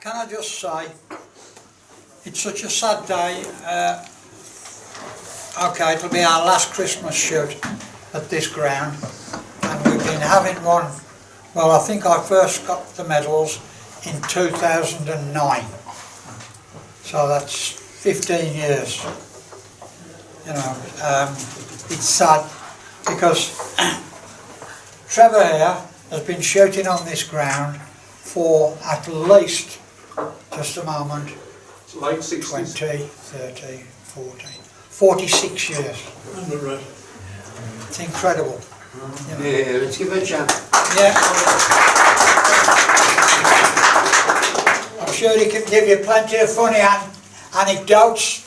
can I just say, it's such a sad day. Okay, it'll be our last Christmas shoot at this ground, and we've been having one. Well, I think I first got the medals in 2009, so that's 15 years. You know, it's sad because Trevor here has been shooting on this ground for at least, just a moment, late 60s. 20, 30, 40, 46 years. It's incredible. You know. Yeah, let's give it a chance. Yeah. I'm sure he can give you plenty of funny anecdotes,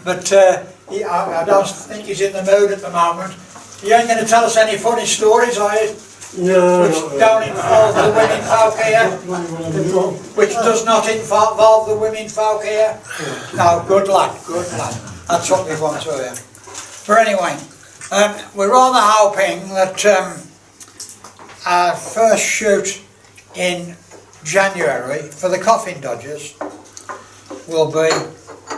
but I don't think he's in the mood at the moment. You ain't going to tell us any funny stories, are you? No. Which don't involve the women folk here? Which does not involve the women folk here? No, good lad, good lad. That's what we want to hear. But anyway, we're rather hoping that our first shoot in January for the Coffin Dodgers will be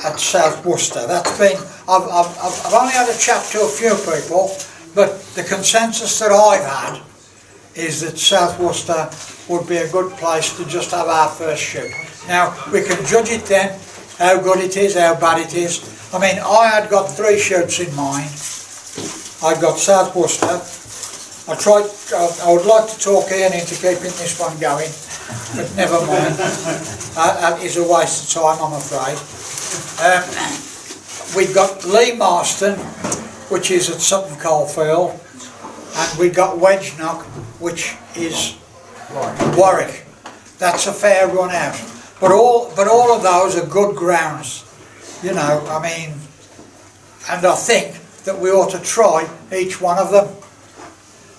at South Worcester. That's been, I've only had a chat to a few people, but the consensus that I've had is that South Worcester would be a good place to just have our first shoot. Now, we can judge it then, how good it is, how bad it is. I mean, I had got 3 shoots in mind. I got South Worcester. I would like to talk Ian into keeping this one going, but never mind. That is a waste of time, I'm afraid. We've got Lee Marston, which is at Sutton Coldfield, and we've got Wedge Knock, which is Warwick. That's a fair run out. But all of those are good grounds, you know. I mean, and I think that we ought to try each one of them.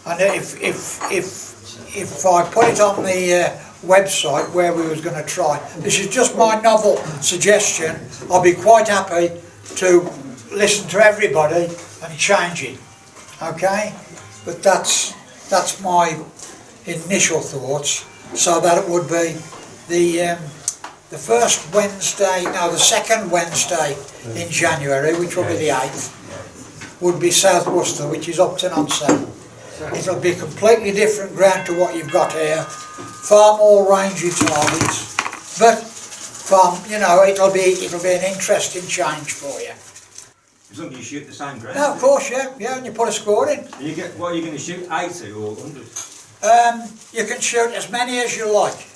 And if I put it on the website where we was going to try, this is just my novel suggestion. I'll be quite happy to listen to everybody and change it. Okay, but that's my initial thoughts. So that it would be the first Wednesday, no, the second Wednesday in January, which will be the 8th, would be South Worcester, which is Upton-on-Sea. It'll be completely different ground to what you've got here, far more rangy targets, but you know, it'll be an interesting change for you. As long as you shoot the same ground. No, of course, yeah, and you put a score in. You get, what are you going to shoot, 80 or 100? You can shoot as many as you like.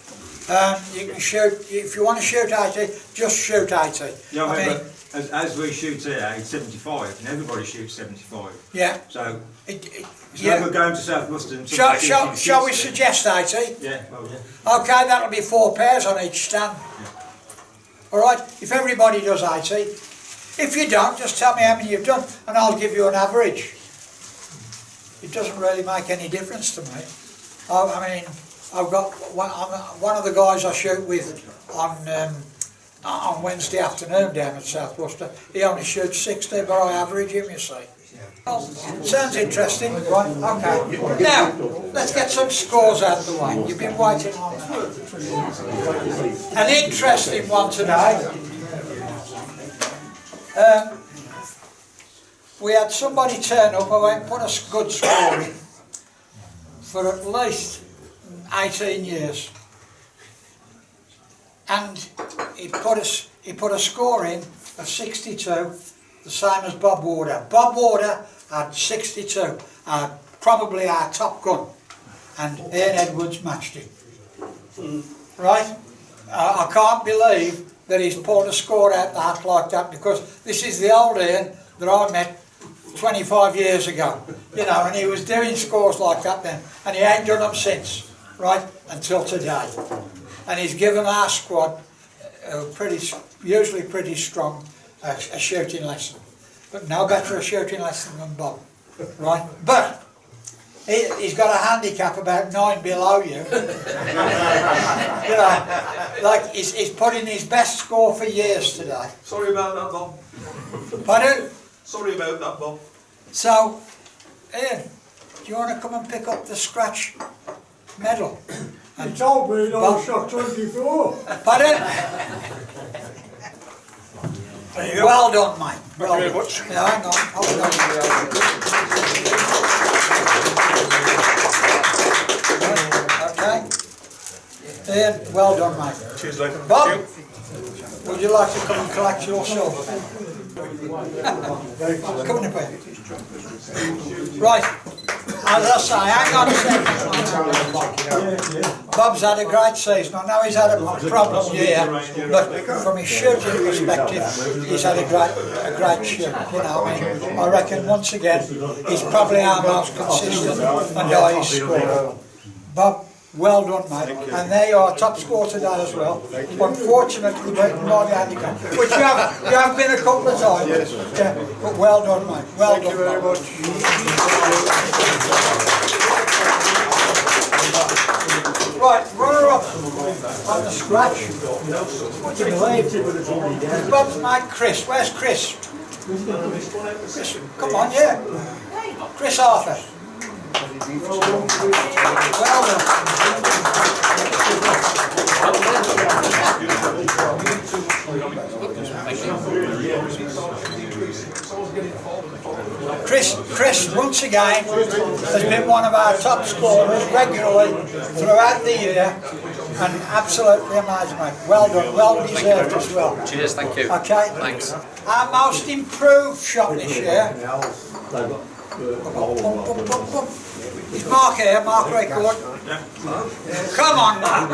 You can shoot, if you want to shoot 80, just shoot 80. Yeah, I mean, but as we shoot here, it's 75, and everybody shoots 75. Yeah. So, yeah. We're going to South Worcester and shall we suggest 80? Yeah, well, yeah. Okay, that'll be 4 pairs on each stand. Yeah. Alright, if everybody does 80, if you don't, just tell me how many you've done and I'll give you an average. It doesn't really make any difference to me. I mean, I've got one of the guys I shoot with on Wednesday afternoon down at South Worcester. He only shoots 60, but I average him, you see. Oh, sounds interesting. Right, okay. Now, let's get some scores out of the way. You've been waiting on that. An interesting one today. We had somebody turn up, I went and put a good score in for at least 18 years. And he put a score in of 62, the same as Bob Warder. Bob Warder had 62, probably our top gun, and Ian Edwards matched him. Right? I can't believe that he's pulled a score out that like that, because this is the old Ian that I met 25 years ago, you know, and he was doing scores like that then, and he ain't done them since, right, until today. And he's given our squad usually pretty strong a shooting lesson, but no better a shooting lesson than Bob, right? But he's got a handicap about 9 below you. You know, like he's put in his best score for years today. Sorry about that, Bob. Pardon? Sorry about that, Bob. So, Ian, do you want to come and pick up the scratch medal? He told me that I shot 24. Pardon? Well done, mate. Well Thank you very done. much. Yeah, hang on, hold on. Okay. Ian, well done, mate. Cheers, Lee. Bob, Thank you. would you like to come and collect your silver? Come on up here. Right, as I say, hang on a second. Bob's had a great season. I know he's had a problem here, but from his shooting perspective, he's had a great shoot. You know, I mean, I reckon once again, he's probably our most consistent and highest scorer. Bob, well done, mate. And there you are, top score today as well. Unfortunately, beaten by the handicap, which you have been a couple of times. Yeah, but well done, mate. Well done. Thank you very much. Right, runner up on the scratch. What do you believe? Bob's mate Chris. Where's Chris? Chris, come on, yeah. Chris Arthur. Well done. Chris, once again, has been one of our top scorers regularly throughout the year, and absolutely amazing, mate. Well done, well deserved as well. Cheers, thank you. Okay. Thanks. Our most improved shot this year. Is Mark here? Mark Record? Come on, Mark.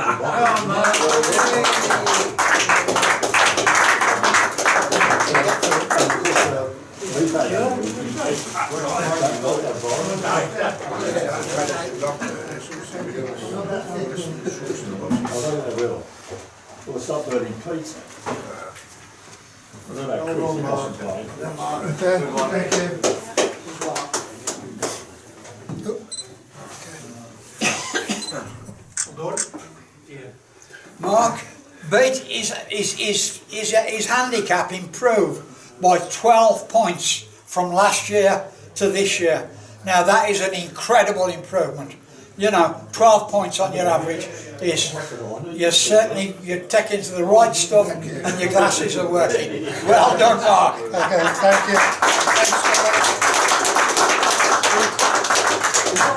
We'll stop burning pizza. Thank you. Mark beat his handicap improved by 12 points from last year to this year. Now that is an incredible improvement. You know, 12 points on your average is, you're taking to the right stuff and your glasses are working. Well done, Mark. Okay, thank you.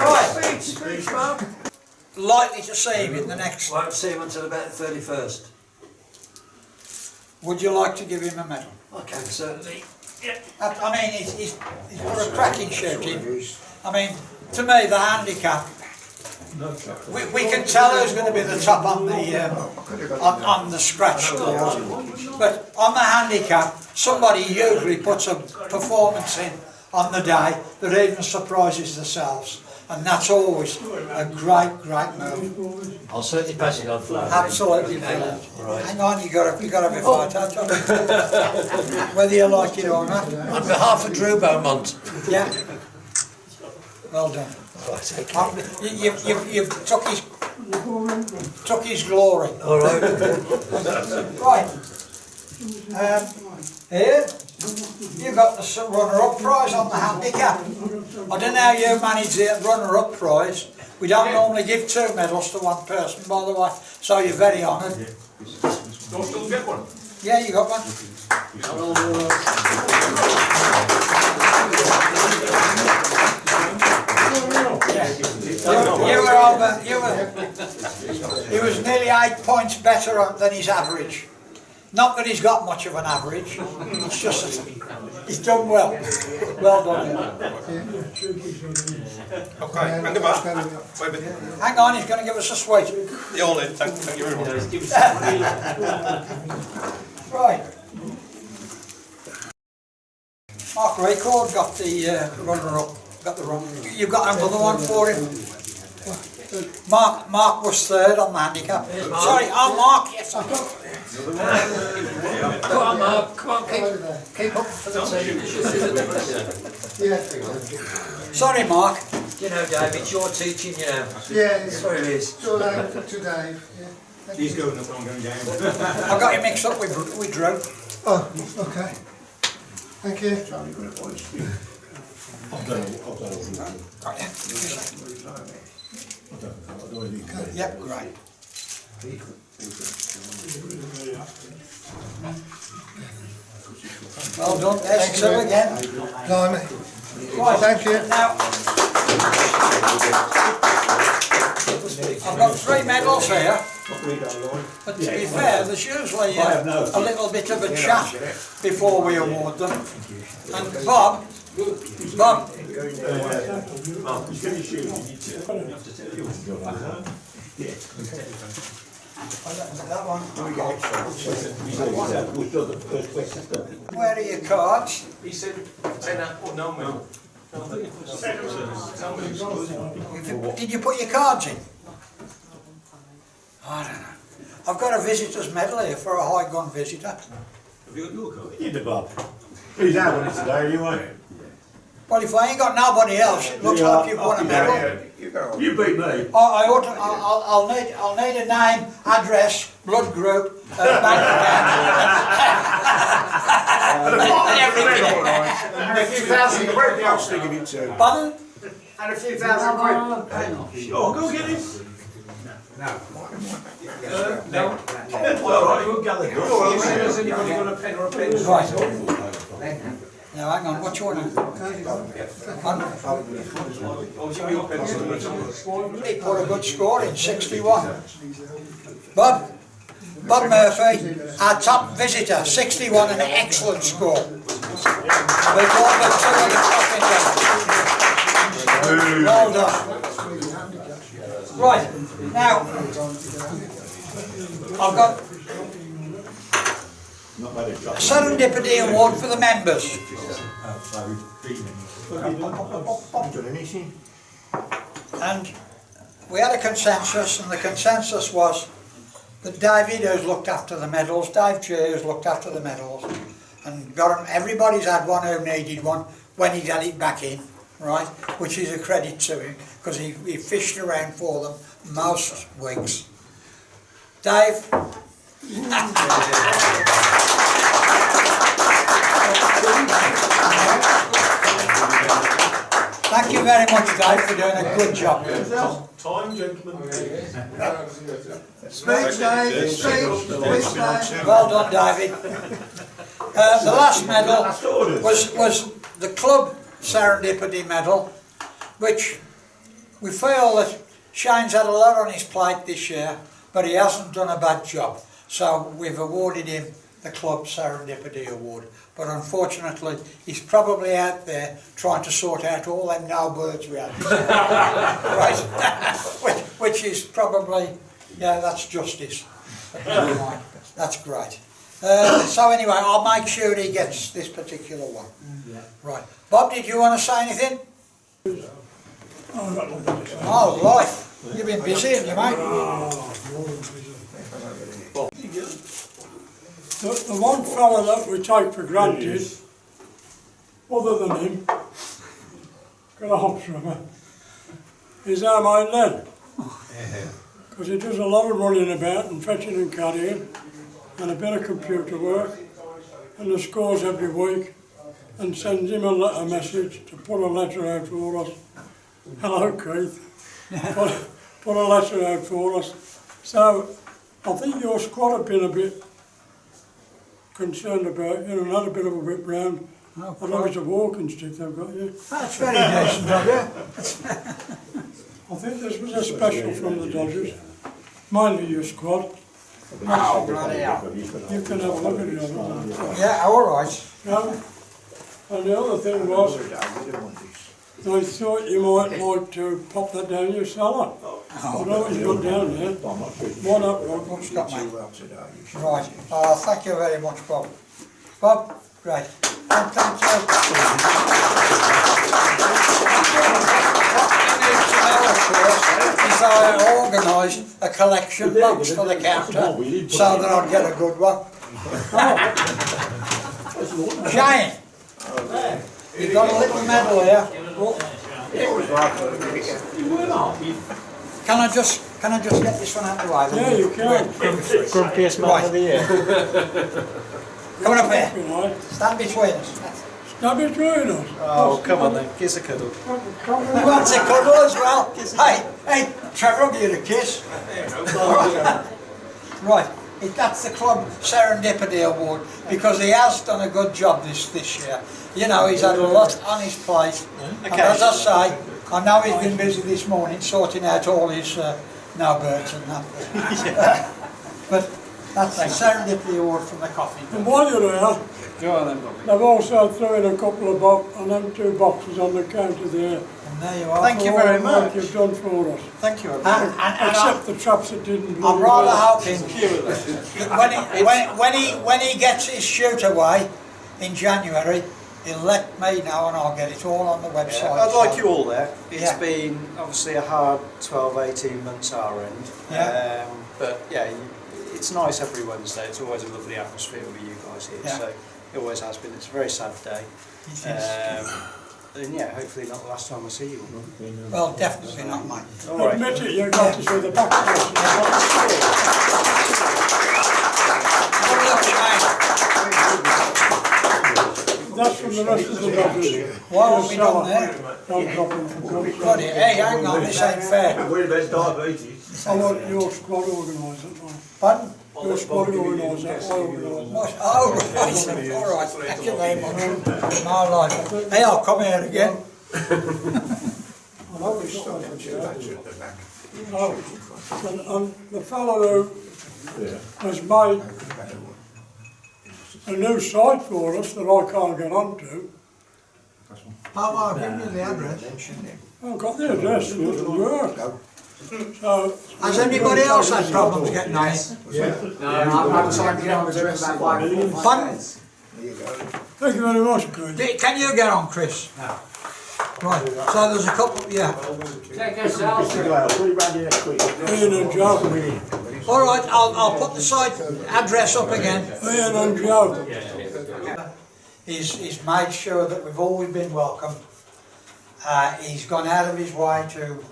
Right. Likely to see him in the next. Won't see him until about the 31st. Would you like to give him a medal? I can certainly. I mean, he's got a cracking shooting. I mean, to me, the handicap, we can tell who's going to be the top on the scratch scores. But on the handicap, somebody usually puts a performance in on the day that even surprises themselves. And that's always a great move. I'll certainly pass it on for that. Absolutely brilliant. Hang on, you got to have a fight out of it. Whether you like it or not. On behalf of Drew Beaumont. Yeah. Well done. Right, okay. You've took his glory. All right. Right. Here, you got the runner-up prize on the handicap. I don't know how you manage the runner-up prize. We don't normally give 2 medals to one person, by the way, so you're very honoured. Don't still get one. Yeah, you got one. He was nearly 8 points better than his average. Not that he's got much of an average, it's just that he's done well. Well done. Okay, hang about. Wait a bit. Hang on, he's going to give us a sweet. The all in, thank you very much. Right. Mark Record got the runner-up. Got the run. You got another one for him. Mark was third on the handicap. Sorry, I'm Mark. Yes, I got. Come on, Mark. Come on, keep up for the team. Sorry, Mark. You know, Dave, it's your teaching, you know. Yeah, That's what it is. It's all over today. Yeah. He's going up, I'm going down. I got you mixed up with Drew. Oh, okay. Thank you. Got you. Yep, great. Well done, there's two again. Blimey. Right, Thank you. now, I've got 3 medals here, but to be fair, there's usually a little bit of a chat before we award them. And Bob, that one. Where are your cards? He said, tenner or no medal. Did you put your cards in? I don't know. I've got a visitor's medal here for a high gun visitor. Have you got your card? You the Bob. He's having it today, you won't. Well, if I ain't got nobody else, it looks like you've won a medal. You beat me. I'll need a name, address, blood group, bank account. And a few thousand quid, I'll stick it into. Pardon? And a few thousand quid. Sure, go get it. No. All right, we'll gather. Has anybody got a pen or a pencil? Right. Now, hang on, what's your name? Oh, give me your pencil. He put a good score in, 61. Bob Murphy, our top visitor, 61, an excellent score. We've all got 2 of the top in there. Well done. Right, now, I've got a serendipity award for the members. And we had a consensus, and the consensus was that David, who's looked after the medals, Dave Chair, who's looked after the medals, and got them, everybody's had one who needed one when he's had it back in, right, which is a credit to him, because he fished around for them most weeks. Dave? Thank you very much, Dave, for doing a good job. Time, gentlemen. Speech, Dave. Speech, Dave. Well done, David. The last medal was the club serendipity medal, which we feel that Shane's had a lot on his plate this year, but he hasn't done a bad job. So we've awarded him the club serendipity award. But unfortunately, he's probably out there trying to sort out all them no birds we had. Right? which is probably, yeah, that's justice. But never mind. That's great. So anyway, I'll make sure he gets this particular one. Right. Bob, did you want to say anything? Oh, life. You've been busy, haven't you, mate? The one fella that we take for granted, other than him, got a hop from her, is our mate Len. Because he does a lot of running about and fetching and carrying, and a bit of computer work, and the scores every week, and sends him a message to put a letter out for us. Hello, Keith. Put a letter out for us. So I think your squad have been a bit concerned about you and had a bit of a whip round. I know it's a walking stick they've got you. That's very decent of you. I think this was a special from the Dodgers. Mind your squad. Oh, bloody hell. You can have a look at it. Yeah, all right. Yeah. And the other thing was, I thought you might like to pop that down your cellar. I know it's got down there. One up, Rob. What's got, mate? Right. Thank you very much, Bob. Bob, great. And thank you. Is I organised a collection box for the counter so that I'd get a good one. Shane, you've got a little medal here. Can I just get this one out of the way? Yeah, you can. Grumpiest man of the year. Come on up here. Right. Stand between us. Don't be joining us. Oh, come on then, kiss a cuddle. He wants a cuddle as well. Hey, Trevor, I'll give you a kiss. Right, that's the club Serendipity Award because he has done a good job this year. You know, he's had a lot on his plate. And as I say, I know he's been busy this morning sorting out all his no birds and that. But that's the Serendipity Award from the coffee. And while you're here, Go on then, Bobby. they've also thrown in a couple of them 2 boxes on the counter there. And there you are. Thank you For all very the work much. you've done for us. Thank you. And Except the traps that didn't. I'm rather hoping that when he gets his shoot away in January, he'll let me know and I'll get it all on the website. I'd like you all there. It's Yeah. been obviously a hard 12, 18 months our end. Yeah. But yeah, it's nice every Wednesday. It's always a lovely atmosphere with you guys here. Yeah. So it always has been. It's a very sad day. And yeah, hopefully not the last time I see you. Well, definitely not mine. All right. Admit it, you got to see the back of That's from the rest of the dogs. What have we done there? Don't drop them from guns. Bloody, hey, hang on, this ain't fair. We're the best diabetes. I want your squad organised it, man. Pardon? Your squad organised it, I organise it. What? Oh, right, all right, thank you very much. My life. Hey, I'll come here again. I know it's not like that. Oh, and the fellow who has made a new site for us that I can't get onto. Oh, I'll give you the address. I've got the address, it doesn't work. So, Has anybody else had problems getting on it? I've had time to get on the trip about 5 minutes. Pardon? thank you very much, Chris. Can you get on, Chris? No. Right, so there's a couple, yeah. Take yourself. Ian and Joe. All right, I'll put the site address up again. Ian and Joe. He's made sure that we've always been welcome. He's gone out of his way to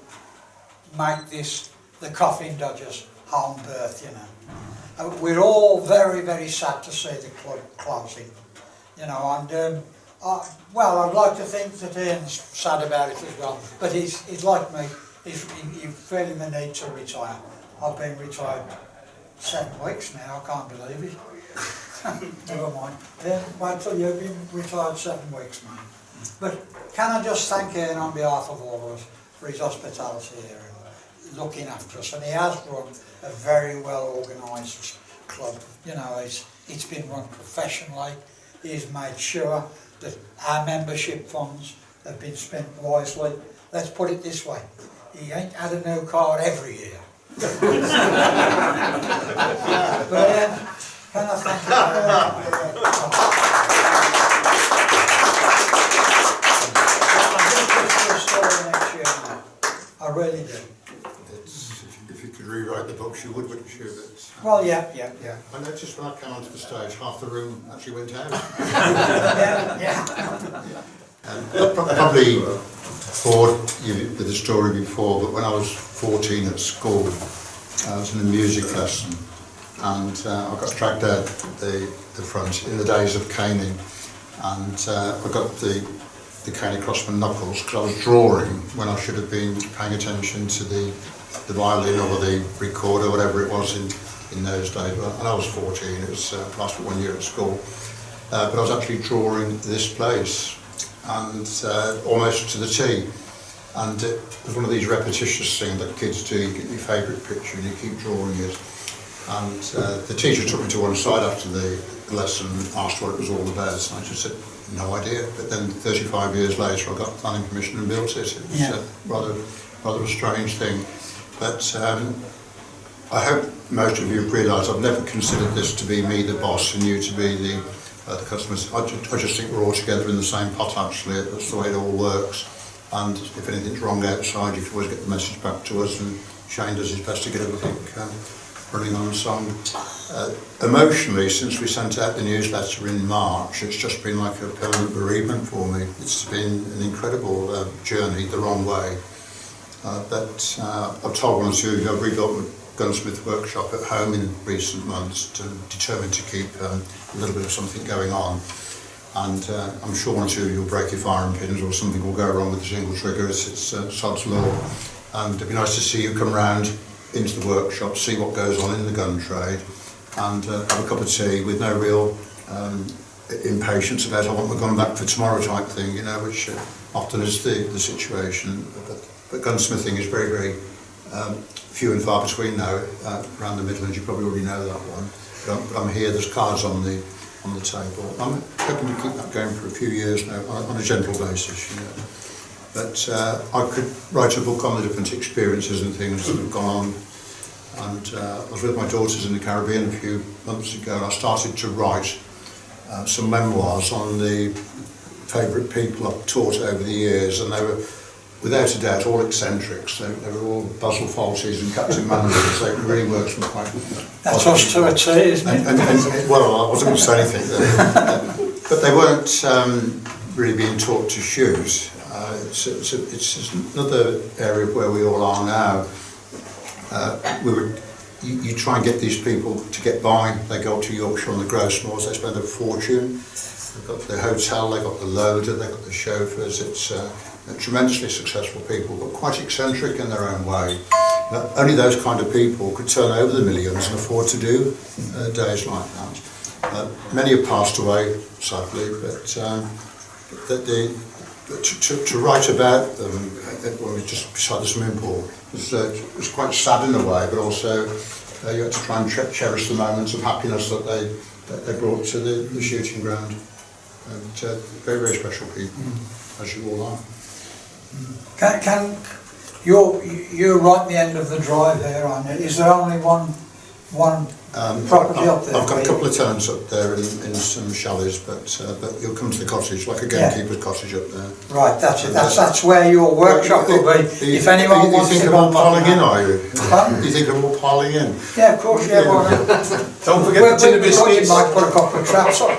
make this the Coffin Dodgers home birth, you know. We're all very, very sad to see the club closing, you know, and well, I'd like to think that Ian's sad about it as well, but he's like me, he's feeling the need to retire. I've been retired 7 weeks now, I can't believe it. Never mind. Wait till you've been retired 7 weeks, man. But can I just thank Ian on behalf of all of us for his hospitality here and looking after us, and he has run a very well organised club. You know, it's been run professionally. He's made sure that our membership funds have been spent wisely. Let's put it this way, he ain't had a new car every year. But can I thank you very much? I really do. If you could rewrite the books, you would, wouldn't you? But Well, yeah. I noticed when I came onto the stage, half the room actually went out. Yeah. I've probably bored you with the story before, but when I was 14 at school, I was in a music lesson, and I got dragged out the front in the days of caning, and I got the cane across my knuckles because I was drawing when I should have been paying attention to the violin or the recorder, whatever it was in those days. And I was 14, it was last 1 year at school, but I was actually drawing this place, and almost to the T. And it was one of these repetitious things that kids do. You get your favourite picture and you keep drawing it. And the teacher took me to one side after the lesson and asked what it was all about, and I just said, no idea. But then 35 years later I got planning permission and built it. It was rather a strange thing. But I hope most of you have realised I've never considered this to be me the boss and you to be the customers. I just think we're all together in the same pot actually. That's the way it all works. And if anything's wrong outside, you can always get the message back to us, and Shane does his best to get everything running on song. Emotionally, since we sent out the newsletter in March, it's just been like a permanent bereavement for me. It's been an incredible journey the wrong way. But I've told one or two of you, I've rebuilt my gunsmith workshop at home in recent months, determined to keep a little bit of something going on. and I'm sure one or two of you will break your firing pins or something will go wrong with the single trigger. It's sod's law, and it'd be nice to see you come round into the workshop, see what goes on in the gun trade, and have a cup of tea with no real impatience about I want my gun back for tomorrow type thing, you know, which often is the situation. But gunsmithing is very, very few and far between now around the Midlands. You probably already know that one. But I'm here. There's cards on the table. I'm hoping to keep that going for a few years now on a gentle basis, you know. But I could write a book on the different experiences and things that have gone on. And I was with my daughters in the Caribbean a few months ago, and I started to write some memoirs on the favourite people I've taught over the years, and they were, without a doubt, all eccentrics. They were all Basil Fawltys and Captain Manlys. They really worked from quite... That's us to a T, isn't it? And, well, I wasn't going to say anything. But they weren't really being taught to shoot. It's another area where we all are now. You try and get these people to get by. They go up to Yorkshire on the gross moors, they spend a fortune. They've got the hotel, they've got the loader, they've got the chauffeurs. It's tremendously successful people, but quite eccentric in their own way. Only those kind of people could turn over the millions and afford to do days like that. Many have passed away, sadly, but to write about them when we just beside the swimming pool was quite sad in a way, but also you had to try and cherish the moments of happiness that they brought to the shooting ground. And very, very special people, as you all are. You're right at the end of the drive here, aren't you? Is there only one property up there? I've got a couple of tenants up there in some chalets, but you'll come to the cottage, like a gamekeeper's cottage up there. Right, that's it. That's where your workshop will be. If anyone wants to go all piling in, are you? You think they're all piling in? Yeah, of course, yeah. Well, Don't forget the tin of you biscuits. might put a couple of traps up.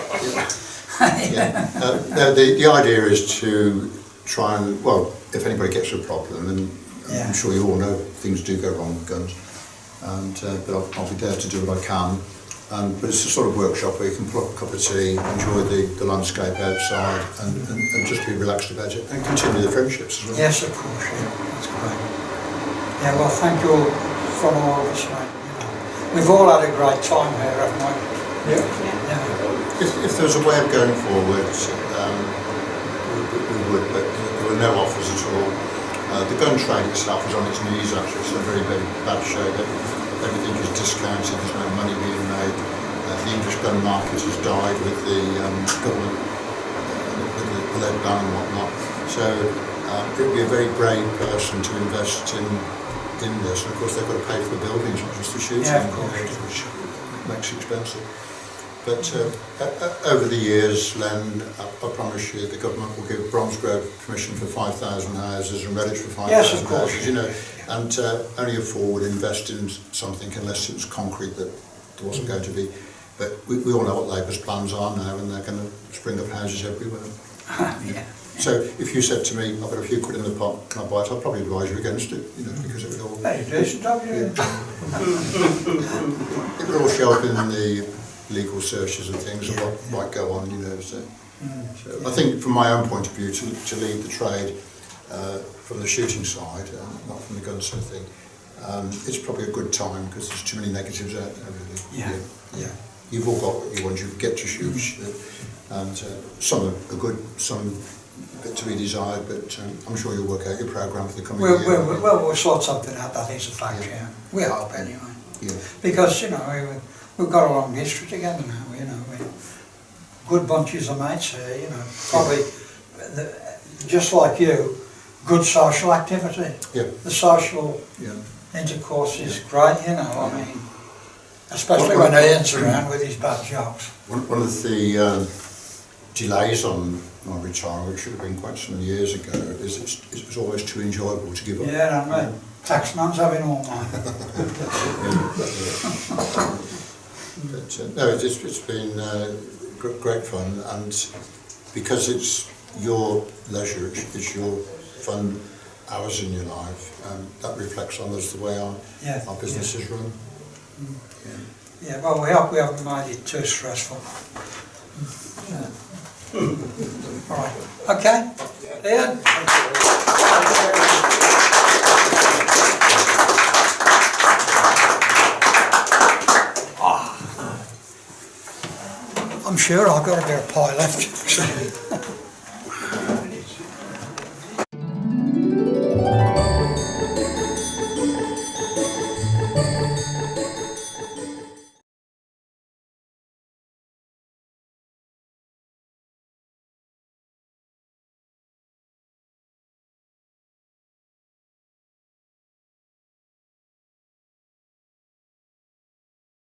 The idea is to try and, well, if anybody gets a problem, and I'm sure you all know things do go wrong with guns, and but I'll be there to do what I can. But it's a sort of workshop where you can pull up a cup of tea, enjoy the landscape outside, and just be relaxed about it, and continue the friendships as well. Yes, of course, yeah, that's great. Yeah, well, thank you all from all of us, mate. You know, we've all had a great time here, haven't we? Yeah. If there was a way of going forward, we would, but there were no offers at all. The gun trade itself is on its knees, actually. It's in a very, very bad shape. Everything is discounted, there's no money being made. The English gun market has died with the government, with the lead ban and whatnot. So it would be a very brave person to invest in this. And of course they've got to pay for the buildings, not just the shooting, which makes it expensive. But over the years, Len, I promise you, the government will give Bromsgrove permission for 5,000 houses and Redditch for 5,000 houses, you know, and only a fool would invest in something unless it was concrete that there wasn't going to be. But we all know what Labour's plans are now, and they're going to spring up houses everywhere. Yeah. So if you said to me, I've got a few quid in the pot, can I buy it? I'd probably advise you against it, you know, because it would all... Hey, decent, don't you? It would all show up in the legal searches and things of what might go on, you know. So I think from my own point of view, to lead the trade from the shooting side, not from the gunsmithing, it's probably a good time because there's too many negatives out there, really. Yeah. You've all got what you want, you get to shoot, and some are good, some a bit to be desired, but I'm sure you'll work out your programme for the coming year. We'll sort something out, that is a fact, yeah. We hope anyway. Yeah. Because, you know, we've got a long history together now, you know, good bunches of mates here, you know, probably, just like you, good social activity. Yeah. The social intercourse is great, you know, I mean, especially when Ian's around with his bad jokes. One of the delays on my retirement, which should have been quite some years ago, is it was always too enjoyable to give up. Yeah, I mean, taxman's having all mine. But no, it's been great fun, and because it's your leisure, it's your fun hours in your life, that reflects on us the way our business is run. Yeah, well, we hope we haven't made it too stressful. Alright, okay? Ian? I'm sure I've got a bit of pie left.